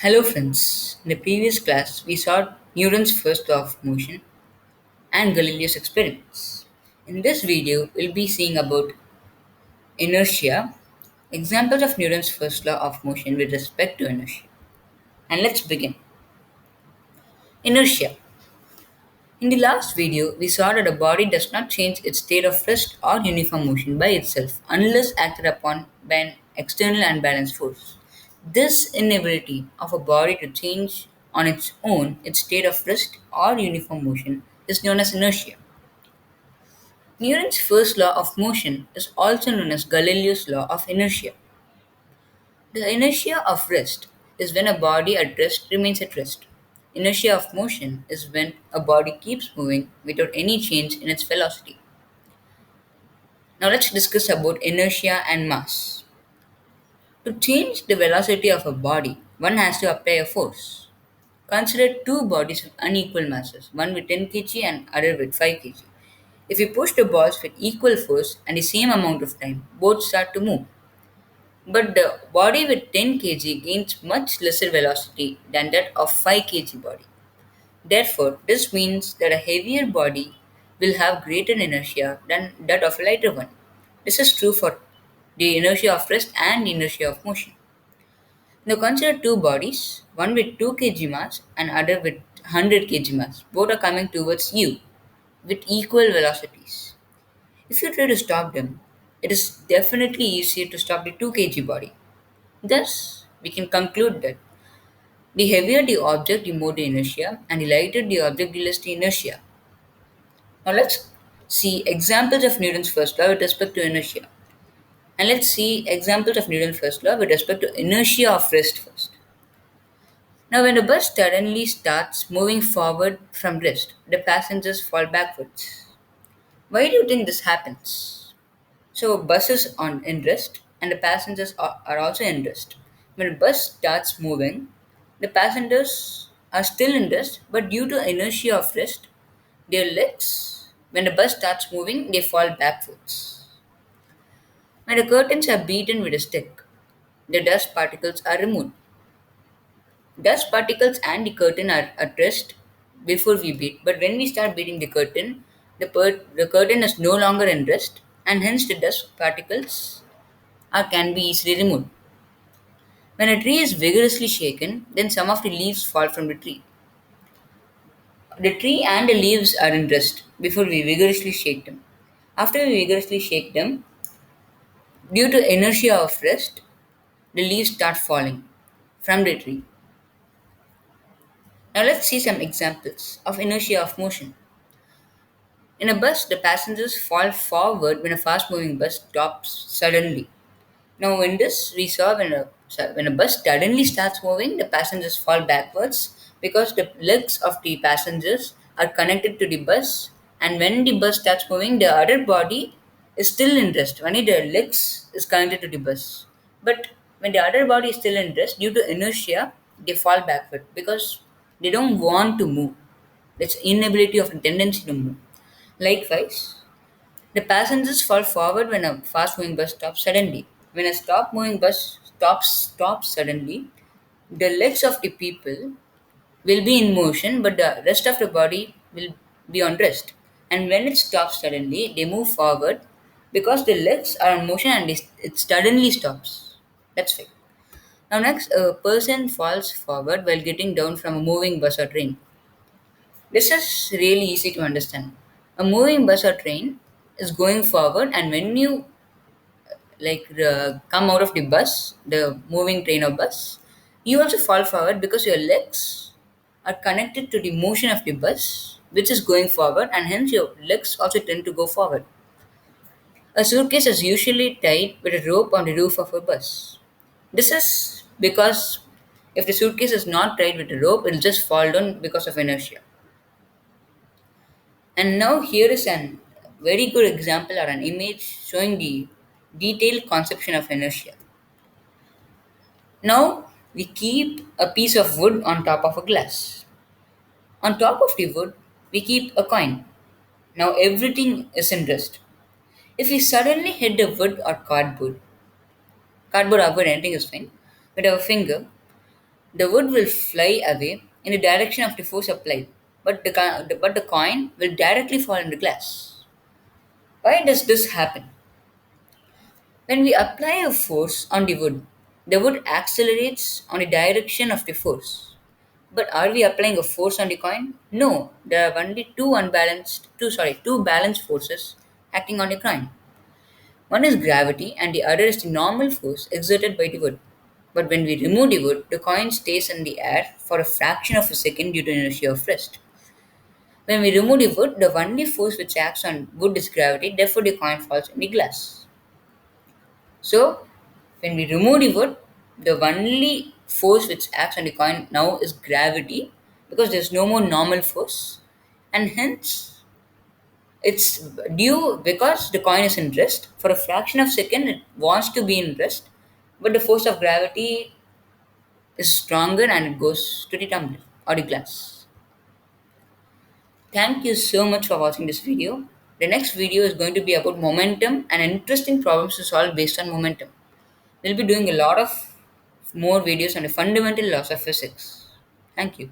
Hello friends, in the previous class we saw Newton's first law of motion and Galileo's experiments. In this video we'll be seeing about inertia, examples of Newton's first law of motion with respect to inertia. And let's begin. Inertia. In the last video we saw that a body does not change its state of rest or uniform motion by itself unless acted upon by an external unbalanced force. This inability of a body to change on its own its state of rest or uniform motion is known as inertia. Newton's first law of motion is also known as Galileo's law of inertia. The inertia of rest is when a body at rest remains at rest. Inertia of motion is when a body keeps moving without any change in its velocity. Now let's discuss about inertia and mass. To change the velocity of a body, one has to apply a force. Consider two bodies with unequal masses, one with 10 kg and other with 5 kg. If you push the balls with equal force and the same amount of time, both start to move. But the body with 10 kg gains much lesser velocity than that of 5 kg body. Therefore, this means that a heavier body will have greater inertia than that of a lighter one. This is true for the inertia of rest and inertia of motion. Now consider two bodies, one with 2 kg mass and other with 100 kg mass. Both are coming towards you with equal velocities. If you try to stop them, it is definitely easier to stop the 2 kg body. Thus, we can conclude that the heavier the object, the more the inertia, and the lighter the object, the less the inertia. Now let's see examples of Newton's first law with respect to inertia. And let's see examples of Newton's first law with respect to inertia of rest first. Now when the bus suddenly starts moving forward from rest, the passengers fall backwards. Why do you think this happens? So bus is on in rest and the passengers are also in rest. When the bus starts moving, the passengers are still in rest, but due to inertia of rest, their legs, when the bus starts moving, they fall backwards. When the curtains are beaten with a stick, the dust particles are removed. Dust particles and the curtain are at rest before we beat, but when we start beating the curtain, the curtain is no longer in rest, and hence the dust particles can be easily removed. When a tree is vigorously shaken, then some of the leaves fall from the tree. The tree and the leaves are in rest before we vigorously shake them. After we vigorously shake them, due to inertia of rest, the leaves start falling from the tree. Now let's see some examples of inertia of motion. In a bus, the passengers fall forward when a fast moving bus stops suddenly. Now, in this, we saw when a bus suddenly starts moving, the passengers fall backwards because the legs of the passengers are connected to the bus, and when the bus starts moving, the other body is still in rest. Only the legs is connected to the bus. But when the other body is still in rest, due to inertia, they fall backward because they don't want to move. That's inability of a tendency to move. Likewise, the passengers fall forward when a fast moving bus stops suddenly. When a stop moving bus stops suddenly, the legs of the people will be in motion, but the rest of the body will be on rest. And when it stops suddenly, they move forward because the legs are in motion and it suddenly stops. That's right. Now, next, a person falls forward while getting down from a moving bus or train. This is really easy to understand. A moving bus or train is going forward, and when you come out of the bus, the moving train or bus, you also fall forward because your legs are connected to the motion of the bus, which is going forward, and hence your legs also tend to go forward. A suitcase is usually tied with a rope on the roof of a bus. This is because if the suitcase is not tied with a rope, it will just fall down because of inertia. And now here is an very good example or an image showing the detailed conception of inertia. Now we keep a piece of wood on top of a glass. On top of the wood, we keep a coin. Now everything is in rest. If we suddenly hit the wood or cardboard or wood, anything is fine, with our finger, The wood will fly away in the direction of the force applied, but the coin will directly fall in the glass. Why does this happen? When we apply a force on the wood accelerates on the direction of the force. But are we applying a force on the coin? No, there are only two balanced forces acting on the coin. One is gravity and the other is the normal force exerted by the wood. But when we remove the wood, the coin stays in the air for a fraction of a second due to inertia of rest. When we remove the wood, the only force which acts on wood is gravity, therefore the coin falls in the glass. So, when we remove the wood, the only force which acts on the coin now is gravity because there's no more normal force, and hence it's due because the coin is in rest. For a fraction of second, it wants to be in rest, but the force of gravity is stronger and it goes to the tumbler or the glass. Thank you so much for watching this video. The next video is going to be about momentum and interesting problems to solve based on momentum. We'll be doing a lot of more videos on the fundamental laws of physics. Thank you.